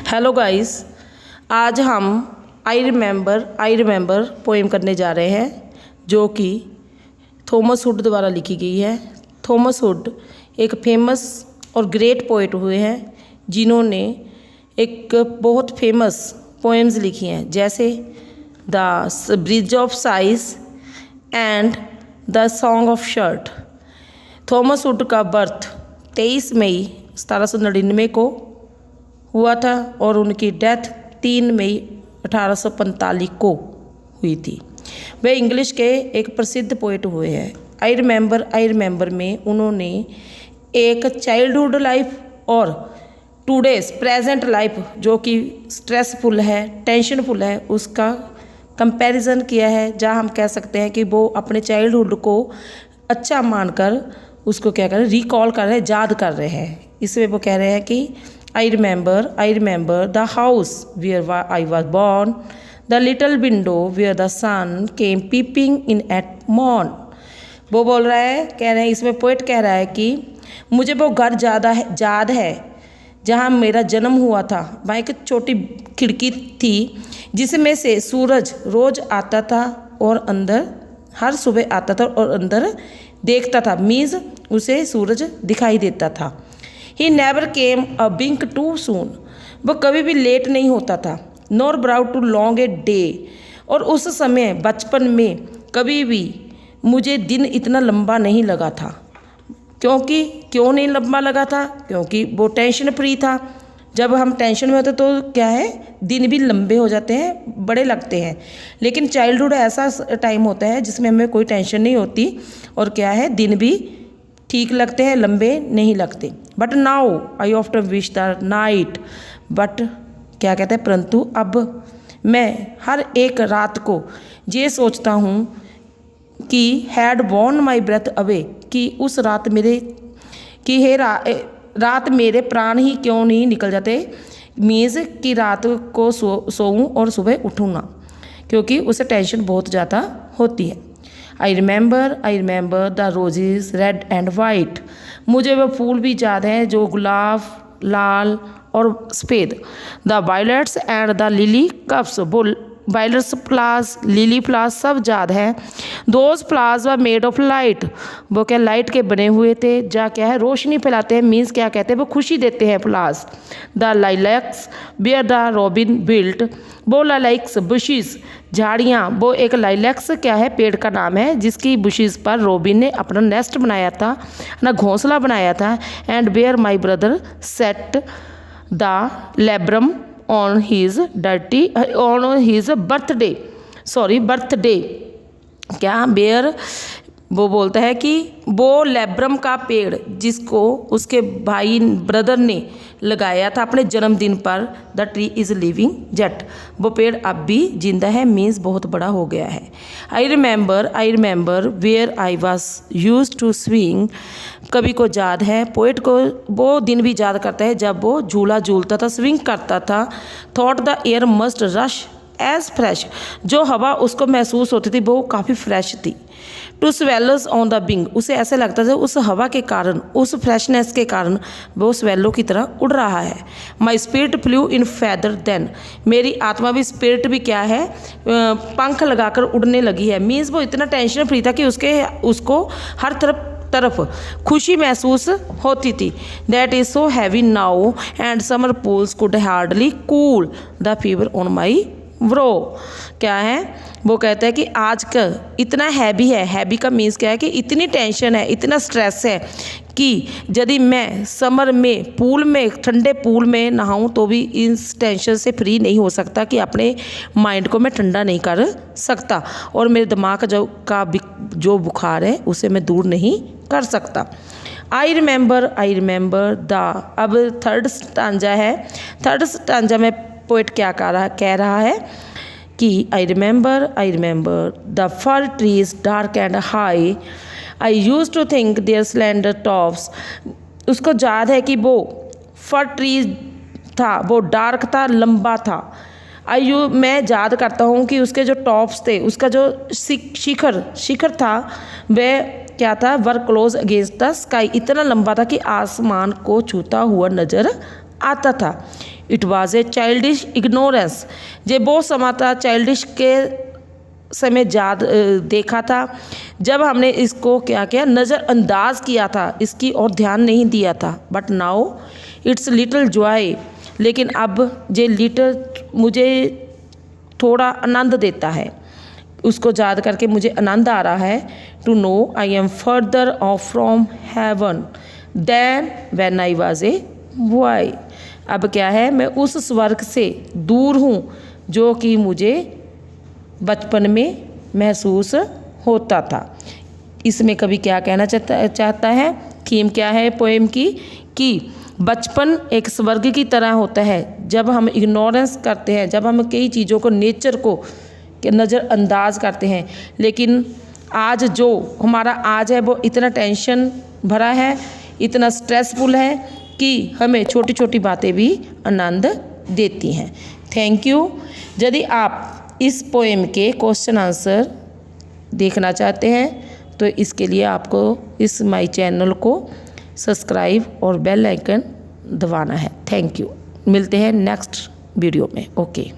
Hello guys, आज हम I remember poem करने जा रहे हैं जो कि थॉमस हुड द्वारा लिखी गई है। थॉमस हुड एक फेमस और ग्रेट पोएट हुए हैं जिन्होंने एक बहुत फेमस पोएम्स लिखी हैं, जैसे the bridge of size and the song of shirt. Thomas hood का बर्थ 23 मई 1799 को हुआ था और उनकी डेथ 3 मई 1845 को हुई थी। वे इंग्लिश के एक प्रसिद्ध पोएट हुए हैं। आई रिमेंबर में उन्होंने एक चाइल्डहुड लाइफ और टूडेज प्रेजेंट लाइफ जो कि स्ट्रेसफुल है, टेंशनफुल है, उसका कंपैरिजन किया है, जहाँ हम कह सकते हैं कि वो अपने चाइल्डहुड को अच्छा मानकर उसको क्या कर रहे हैं, रिकॉल कर रहे हैं, याद कर रहे हैं। इसमें वो कह रहे हैं कि I remember the house where I was born, the little window where the sun came peeping in at morn। वो बोल रहा है, कह रहे हैं, इसमें पोएट कह रहा है कि मुझे वो घर याद है जहाँ मेरा जन्म हुआ था। वहाँ एक छोटी खिड़की थी जिसमें से सूरज रोज आता था और अंदर हर सुबह आता था और अंदर देखता था, मीन्स उसे सूरज दिखाई देता था। He never came a wink too soon। वो कभी भी लेट नहीं होता था। Nor brought too long a day। और उस समय बचपन में कभी भी मुझे दिन इतना लंबा नहीं लगा था। क्यों नहीं लंबा लगा था? क्योंकि वो टेंशन फ्री था। जब हम टेंशन में होते तो क्या है, दिन भी लंबे हो जाते हैं, बड़े लगते हैं। लेकिन चाइल्डहुड ऐसा टाइम होता है जिसमें हमें कोई टेंशन नहीं होती और क्या है, दिन भी ठीक लगते हैं, लंबे नहीं लगते। But now I often wish the night. But क्या कहते हैं, परंतु अब मैं हर एक रात को ये सोचता हूँ कि had borne my breath away, कि उस रात रात मेरे प्राण ही क्यों नहीं निकल जाते। मीन्स कि रात को सोऊं और सुबह उठूँ ना, क्योंकि उसे टेंशन बहुत ज़्यादा होती है। I remember the roses red and white. मुझे वह फूल भी याद हैं जो गुलाब, लाल और सफ़ेद। The violets and the lily cups. वो वायलेट्स फ्लावर्स, लिली फ्लावर्स सब याद हैं। Those flowers were made of light. वो क्या लाइट के बने हुए थे, जा क्या है, रोशनी फैलाते हैं, मीन्स क्या कहते हैं, वो खुशी देते हैं flowers. The lilacs where the robin built. वो लाइलैक्स बुशिस, झाड़ियाँ, वो एक लाइलैक्स क्या है, पेड़ का नाम है, जिसकी बुशिस पर रॉबिन ने अपना नेस्ट बनाया था, अपना घोंसला बनाया था। And where my brother set the laburnum on his birthday. क्या बेयर, वो बोलता है कि वो लेब्रम का पेड़ जिसको उसके भाई ब्रदर ने लगाया था अपने जन्मदिन पर, the tree is living jet. वो पेड़ अब भी जिंदा है, मीन्स बहुत बड़ा हो गया है। I remember where I was used to swing. कवि को याद है, पोएट को वो दिन भी याद करता है जब वो झूला झूलता था, स्विंग करता था। Thought the air must rush as fresh. जो हवा उसको महसूस होती थी वो काफ़ी फ्रेश थी। Two swallows on the wing. उसे ऐसे लगता था उस हवा के कारण, उस फ्रेशनेस के कारण वो स्वेलो की तरह उड़ रहा है। My spirit flew in feather then. मेरी आत्मा भी, स्पिरिट भी क्या है, पंख लगाकर उड़ने लगी है। मीन्स वो इतना टेंशन फ्री था कि उसको हर तरफ खुशी महसूस होती थी। That is so heavy now and summer pools could hardly cool the fever on my bro. क्या है, वो कहता है कि आज का इतना हैवी है। हैवी का मीन्स क्या है कि इतनी टेंशन है, इतना स्ट्रेस है कि यदि मैं समर में पूल में, ठंडे पूल में नहाऊं तो भी इस टेंशन से फ्री नहीं हो सकता, कि अपने माइंड को मैं ठंडा नहीं कर सकता और मेरे दिमाग का जो बुखार है उसे मैं दूर नहीं कर सकता। आई रिमेंबर द, अब थर्ड स्टांजा है। थर्ड स्टांजा में पोएट क्या कह रहा है कि I remember the fir trees dark and high. I used to think their slender tops. उसको याद है कि वो फर ट्री था, वो डार्क था, लंबा था। मैं याद करता हूँ कि उसके जो टॉप्स थे, उसका जो शिखर था, वह क्या था, वर क्लोज अगेंस्ट द स्काई। इतना लंबा था कि आसमान को छूता हुआ नजर आता था। It was a childish ignorance. ये बहुत समा था चाइल्डिश के समय याद देखा था जब हमने इसको क्या किया, नज़रअंदाज किया था, इसकी और ध्यान नहीं दिया था। But now it's little Joy, लेकिन अब ये लिटिल मुझे थोड़ा आनंद देता है, उसको याद करके मुझे आनंद आ रहा है। To know I am further off from heaven than when I was a boy. अब क्या है, मैं उस स्वर्ग से दूर हूँ जो कि मुझे बचपन में महसूस होता था। इसमें कवि क्या कहना चाहता है, थीम क्या है पोएम की, कि बचपन एक स्वर्ग की तरह होता है जब हम इग्नोरेंस करते हैं, जब हम कई चीज़ों को, नेचर को नज़रअंदाज करते हैं। लेकिन आज जो हमारा आज है वो इतना टेंशन भरा है, इतना स्ट्रेसफुल है कि हमें छोटी छोटी बातें भी आनंद देती हैं। Thank you. यदि आप इस पोएम के क्वेश्चन आंसर देखना चाहते हैं तो इसके लिए आपको इस माय चैनल को सब्सक्राइब और बेल आइकन दबाना है। Thank you. मिलते हैं नेक्स्ट वीडियो में। ओके।